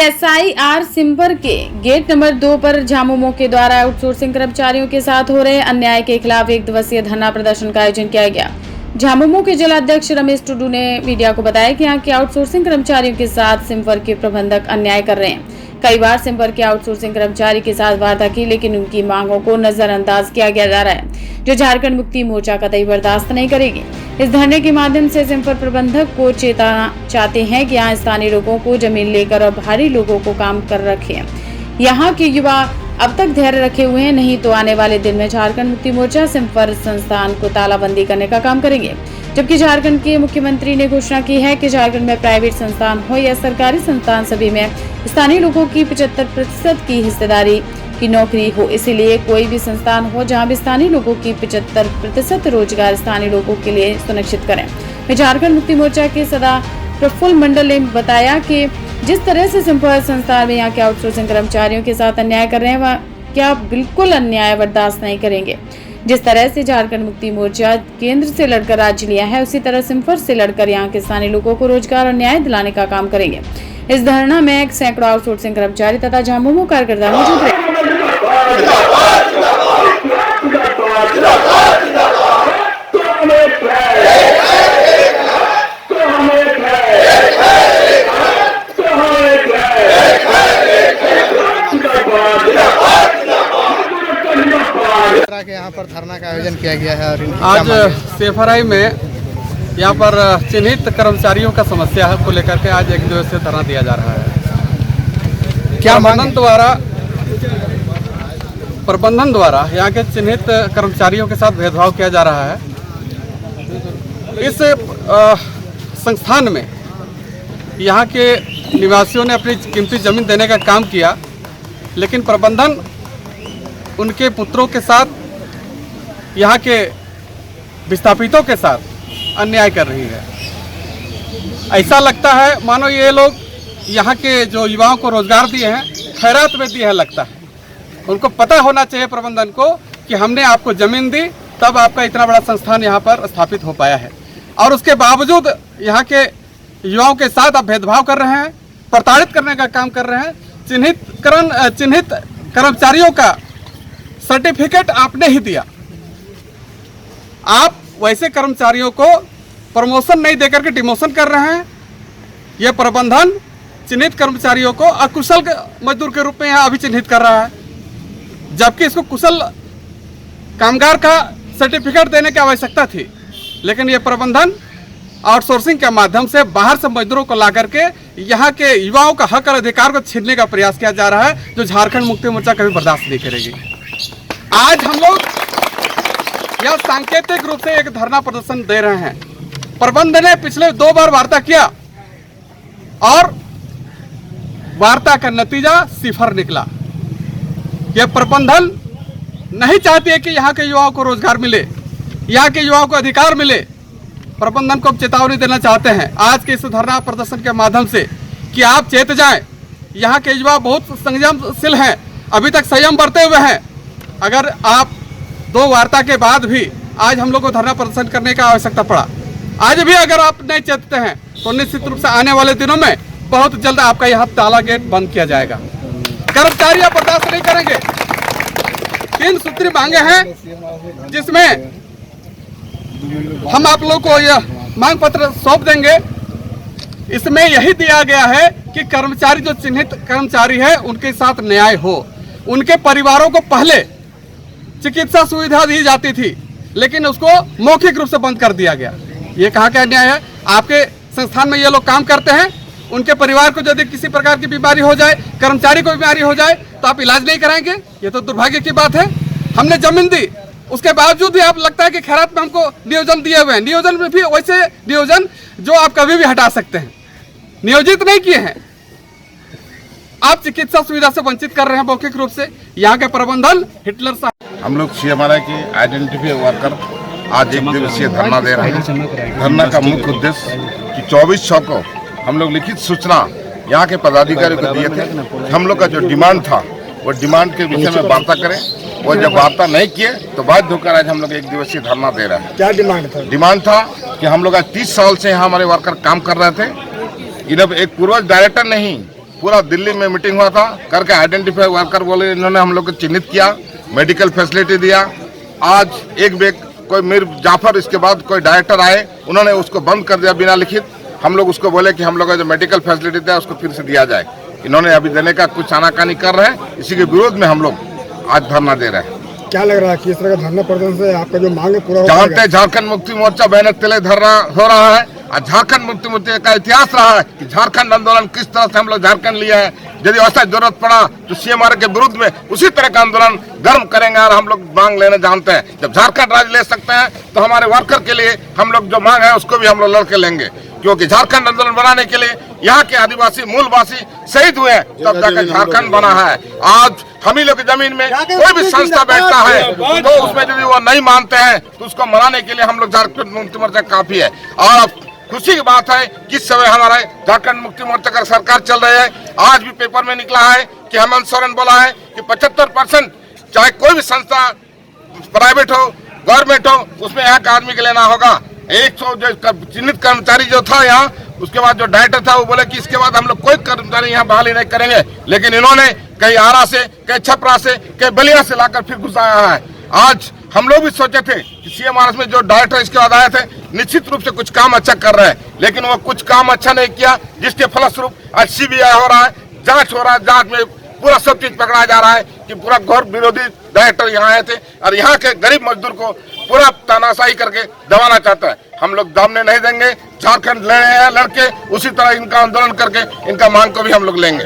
CSIR simper के gate number 2 पर झामुमो के द्वारा आउटसोर्सिंग कर्मचारियों के साथ हो रहे अन्याय के खिलाफ एक दिवसीय धरना प्रदर्शन का आयोजन किया गया। झामुमो के जिलाध्यक्ष रमेश टुडू ने मीडिया को बताया कि यहाँ के आउटसोर्सिंग कर्मचारियों के साथ सिम्पर के प्रबंधक अन्याय कर रहे हैं। कई बार सिम्पर के आउटसोर्सिंग कर्मचारी के साथ वार्ता की, लेकिन उनकी मांगों को नजरअंदाज किया जा रहा है, जो झारखंड मुक्ति मोर्चा कतई बर्दाश्त नहीं करेगी। इस धरने के माध्यम से सिम्पर प्रबंधक को चेताना चाहते हैं कि यहाँ स्थानीय लोगों को जमीन लेकर और बाहरी लोगों को काम कर रखे हैं। यहाँ के युवा अब तक धैर्य रखे हुए हैं, नहीं तो आने वाले दिन में झारखंड मुक्ति मोर्चा सिम्पर संस्थान को तालाबंदी करने का काम करेंगे। जबकि झारखंड के मुख्यमंत्री ने घोषणा की है कि झारखंड में प्राइवेट संस्थान हो या सरकारी संस्थान, सभी में स्थानीय लोगों की 75% की हिस्सेदारी की नौकरी हो। इसीलिए कोई भी संस्थान हो जहां भी स्थानीय लोगों की 75% रोजगार स्थानीय लोगों के लिए सुनिश्चित करें। मैं झारखंड मुक्ति मोर्चा के सदा प्रफुल्ल मंडल ने बताया कि जिस तरह से सिम्पर संस्थान में यहाँ के आउटसोर्सिंग कर्मचारियों के साथ अन्याय कर रहे हैं, वह क्या बिल्कुल अन्याय बर्दाश्त नहीं करेंगे। जिस तरह से झारखंड मुक्ति मोर्चा केंद्र से लड़कर राज्य लिया है, उसी तरह सिम्पर से लड़कर यहाँ के स्थानीय लोगों को रोजगार और न्याय दिलाने का काम करेंगे। इस धरना में सैकड़ों आउटसोर्सिंग कर्मचारी तथा झामुमो कार्यकर्ता मौजूद रहे। के यहाँ पर धरना का आयोजन किया गया है और आज सीएसआईआर में यहाँ पर चिन्हित कर्मचारियों का समस्या को लेकर के आज एक दिवसीय धरना दिया जा रहा है। क्या प्रबंधन द्वारा यहाँ के चिन्हित कर्मचारियों के साथ भेदभाव किया जा रहा है। इस संस्थान में यहाँ के निवासियों ने अपनी कीमती जमीन देने का काम किया, लेकिन प्रबंधन उनके पुत्रों के साथ, यहाँ के विस्थापितों के साथ अन्याय कर रही है। ऐसा लगता है मानो ये लोग यहाँ के जो युवाओं को रोजगार दिए हैं, खैरात में दिए हैं लगता है। उनको पता होना चाहिए प्रबंधन को कि हमने आपको जमीन दी, तब आपका इतना बड़ा संस्थान यहाँ पर स्थापित हो पाया है, और उसके बावजूद यहाँ के युवाओं के साथ आप भेदभाव कर रहे हैं, प्रताड़ित करने का काम कर रहे हैं। चिन्हित कर्मचारियों का सर्टिफिकेट आपने ही दिया। आप वैसे कर्मचारियों को प्रमोशन नहीं देकर के डिमोशन कर रहे हैं। यह प्रबंधन चिन्हित कर्मचारियों को अकुशल मजदूर के रूप में यहाँ अभी चिन्हित कर रहा है, जबकि इसको कुशल कामगार का सर्टिफिकेट देने की आवश्यकता थी। लेकिन यह प्रबंधन आउटसोर्सिंग के माध्यम से बाहर से मजदूरों को ला करके यहाँ के युवाओं का हक और अधिकार को छीनने का प्रयास किया जा रहा है, जो झारखंड मुक्ति मोर्चा कभी बर्दाश्त नहीं करेगी। आज हम लोग यह सांकेतिक रूप से एक धरना प्रदर्शन दे रहे हैं। प्रबंधन ने पिछले 2 बार वार्ता किया और वार्ता का नतीजा सिफर निकला। यह प्रबंधन नहीं चाहती है कि यहाँ के युवाओं को रोजगार मिले, यहाँ के युवाओं को अधिकार मिले। प्रबंधन को चेतावनी देना चाहते हैं आज के इस धरना प्रदर्शन के माध्यम से कि आप चेत जाएं। यहाँ के युवा बहुत संयमशील हैं, अभी तक संयम बरते हुए हैं। अगर आप 2 वार्ता के बाद भी आज हम लोग को धरना प्रदर्शन करने का आवश्यकता पड़ा, आज भी अगर आप नहीं चेतते हैं तो निश्चित रूप से आने वाले दिनों में बहुत जल्द आपका यह ताला गेट बंद किया जाएगा। कर्मचारी आप बर्दाश्त नहीं करेंगे। 3 सूत्री मांगे हैं, जिसमें हम आप लोग को यह मांग पत्र सौंप देंगे। इसमें यही दिया गया है कि कर्मचारी जो चिन्हित कर्मचारी है उनके साथ न्याय हो। उनके परिवारों को पहले चिकित्सा सुविधा दी जाती थी, लेकिन उसको मौखिक रूप से बंद कर दिया गया। ये कहाँ का अन्याय है? आपके संस्थान में ये लोग काम करते हैं, उनके परिवार को यदि किसी प्रकार की बीमारी हो जाए, कर्मचारी को बीमारी हो जाए, तो आप इलाज नहीं कराएंगे? ये तो दुर्भाग्य की बात है। हमने जमीन दी, उसके बावजूद भी आप लगता है कि खैरात में हमको नियोजन दिए हुए हैं। नियोजन में भी वैसे नियोजन जो आप कभी भी हटा सकते हैं, नियोजित नहीं किए हैं। आप चिकित्सा सुविधा से वंचित कर रहे हैं मौखिक रूप से। यहाँ के प्रबंधन हिटलर साहब। हम लोग सीएसआईआर की आइडेंटिफाई वर्कर आज एक दिवसीय धरना दे रहे हैं। धरना का मुख्य उद्देश्य कि 24/6 को हम लोग लिखित सूचना यहाँ के पदाधिकारियों को दिए थे। हम लोग का जो डिमांड था वो डिमांड के विषय में वार्ता करें, और जब वार्ता नहीं किए तो बाध्य होकर आज हम लोग एक दिवसीय धरना दे रहे हैं। क्या डिमांड था? डिमांड था कि हम लोग आज 30 साल से यहाँ हमारे वर्कर काम कर रहे थे। इन्हें एक पूर्वज डायरेक्टर नहीं, पूरा दिल्ली में मीटिंग हुआ था, करके आइडेंटिफाई वर्कर बोले इन्होंने हम लोग को चिन्हित किया, मेडिकल फैसिलिटी दिया। आज एक कोई मीर जाफर, इसके बाद कोई डायरेक्टर आए, उन्होंने उसको बंद कर दिया बिना लिखित। हम लोग उसको बोले कि हम लोग जो मेडिकल फैसिलिटी दिया उसको फिर से दिया जाए। इन्होंने अभी देने का कुछ आनाकानी कर रहे हैं, इसी के विरोध में हम लोग आज धरना दे रहे हैं। क्या लग रहा है कि इस तरह का धरना प्रदर्शन से आपका जो मांग है पूरा हो जानते पाएगा? हैं झारखंड मुक्ति मोर्चा मेहनत के लिए धरना हो रहा है, और झारखंड मुक्ति मोर्चा का इतिहास रहा है कि झारखंड आंदोलन किस तरह से हम लोग झारखंड लिया है। यदि ऐसा जरूरत पड़ा तो सीएम के विरुद्ध में उसी तरह का आंदोलन गर्म करेंगे, और हम लोग मांग लेने जानते हैं। जब झारखंड राज्य ले सकते हैं तो हमारे वर्कर के लिए हम लोग जो मांग है उसको भी हम लोग लड़के लेंगे, क्योंकि झारखंड आंदोलन बनाने के लिए यहाँ के आदिवासी मूलवासी शहीद हुए हैं, तब जाकर झारखंड बना है। आज हम ही लोग की जमीन में कोई भी संस्था बैठता है तो उसमें यदि वो नहीं मानते हैं तो उसको मनाने के लिए हम लोग झारखंड मुक्ति मोर्चा काफी है। और खुशी की बात है कि इस समय हमारा झारखंड मुक्ति मोर्चा का सरकार चल रही है। आज भी पेपर में निकला है कि हेमंत सोरेन बोला है कि 75% चाहे कोई भी संस्था प्राइवेट हो गवर्नमेंट हो उसमें यहाँ का आदमी के लेना होगा। 100 जो चिन्हित कर्मचारी जो था यहाँ, उसके बाद जो डायरेक्टर था वो बोले कि इसके बाद हम लोग कोई कर्मचारी यहाँ बहाली नहीं करेंगे, लेकिन इन्होंने कई आरा से, कई छपरा से, कई बलिया से लाकर फिर घुसाया है। आज हम लोग भी सोचे थे कि सीएमआरएस में जो डायरेक्टर इसके बाद आए थे निश्चित रूप से कुछ काम अच्छा कर रहे हैं, लेकिन वो कुछ काम अच्छा नहीं किया, जिसके फलस्वरूप आज सीबीआई हो रहा है, जांच हो रहा है, जांच में पूरा सब चीज पकड़ा जा रहा है कि पूरा घोर विरोधी डायरेक्टर यहाँ आए थे और यहाँ के गरीब मजदूर को पूरा तानाशाही करके दबाना चाहता है। हम लोग दामने नहीं देंगे, झारखंड लड़े हैं, लड़के उसी तरह इनका आंदोलन करके इनका मांग को भी हम लोग लेंगे।